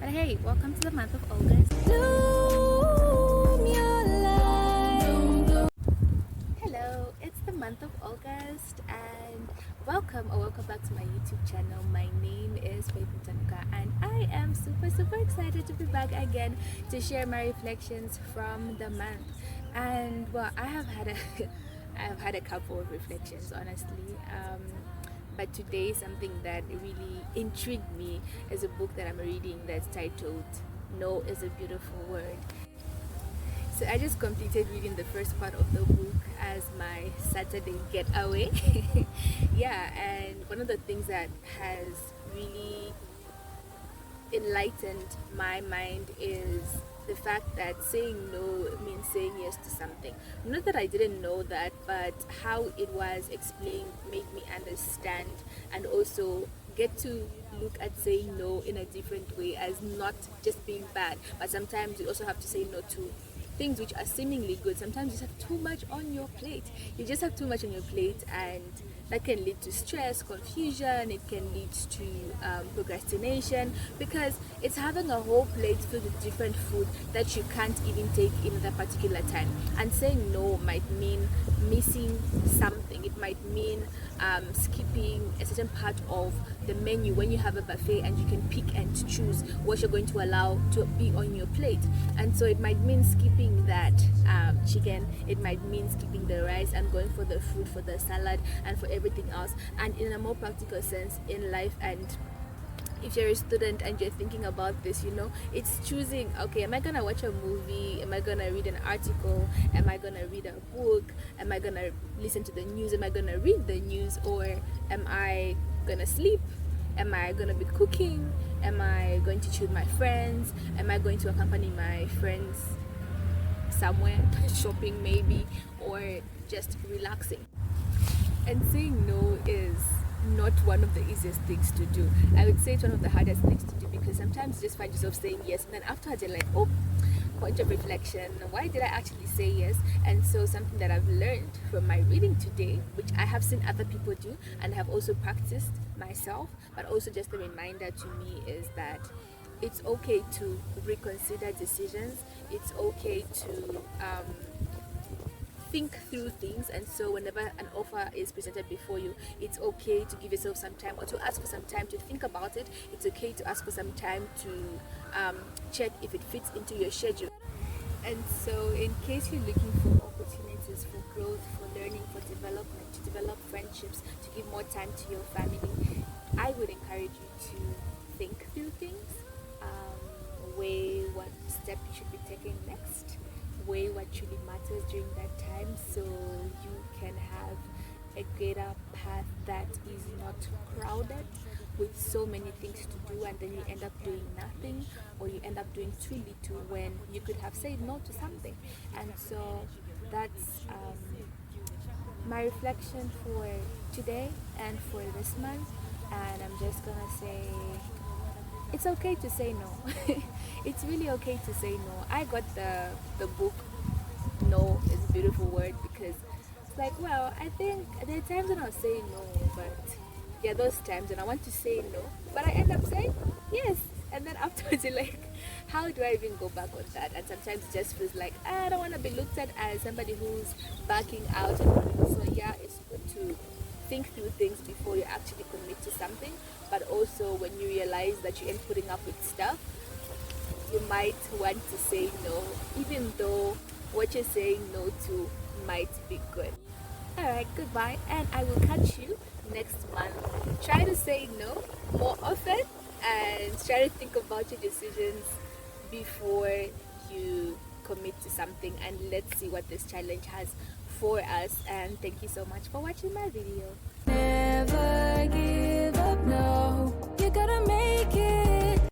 But hey, welcome to the month of August. Hello, it's the month of August and welcome back to my YouTube channel. My name is Faith Mtanuka and I am super excited to be back again to share my reflections from the month. And well, I have had a couple of reflections, honestly. But today, something that really intrigued me is a book that I'm reading that's titled No is a Beautiful Word. So I just completed reading the first part of the book as my Saturday getaway. Yeah, and one of the things that has really enlightened my mind is the fact that saying no means saying yes to something. Not that I didn't know that, but how it was explained made me understand and also get to look at saying no in a different way, as not just being bad, but sometimes you also have to say no to things which are seemingly good. Sometimes you just have too much on your plate. You just have too much on your plate, and that can lead to stress, confusion. It can lead to procrastination, because it's having a whole plate filled with different food that you can't even take in that particular time. And saying no might mean missing something. It might mean skipping a certain part of the menu when you have a buffet and you can pick and choose what you're going to allow to be on your plate. And so it might mean skipping that chicken, it might mean skipping the rice and going for the fruit, for the salad, and for everything else. And in a more practical sense in life, and if you're a student and you're thinking about this, it's choosing, okay, am I gonna watch a movie? Am I gonna read an article? Am I gonna read a book? Am I gonna listen to the news? Am I gonna read the news? Or am I gonna sleep? Am I gonna be cooking? Am I going to chill with my friends? Am I going to accompany my friends somewhere, shopping maybe, or just relaxing? And saying no is not one of the easiest things to do. I would say it's one of the hardest things to do, because sometimes you just find yourself saying yes, and then afterwards you're like, oh, point of reflection, why did I actually say yes? And so something that I've learned from my reading today, which I have seen other people do and have also practiced myself, but also just a reminder to me, is that it's okay to reconsider decisions. It's okay to think through things. And so whenever an offer is presented before you, it's okay to give yourself some time, or to ask for some time to think about it. It's okay to ask for some time to check if it fits into your schedule. And so in case you're looking for opportunities for growth, for learning, for development, to develop friendships, to give more time to your family, I would encourage you to think through things, weigh what step you should be taking next, weigh what truly matters during that time, so you can have a greater path that is not crowded with so many things to do, and then you end up doing nothing, or you end up doing too little when you could have said no to something. And so that's my reflection for today and for this month. And I'm just gonna say, it's okay to say no. It's really okay to say no. I got the book No is a Beautiful Word because it's like, well, I think there are times when I'll say no, but yeah, those times when I want to say no, but I end up saying yes. And then afterwards you're like, how do I even go back on that? And sometimes it just feels like, I don't want to be looked at as somebody who's backing out. So yeah, it's good to think through things before you actually commit to something. But also, when you realize that you ain't putting up with stuff, you might want to say no, even though what you're saying no to might be good. Alright, goodbye, and I will catch you next month. Try to say no more often, and try to think about your decisions before you commit to something. And let's see what this challenge has for us. And thank you so much for watching my video. Never give up, no.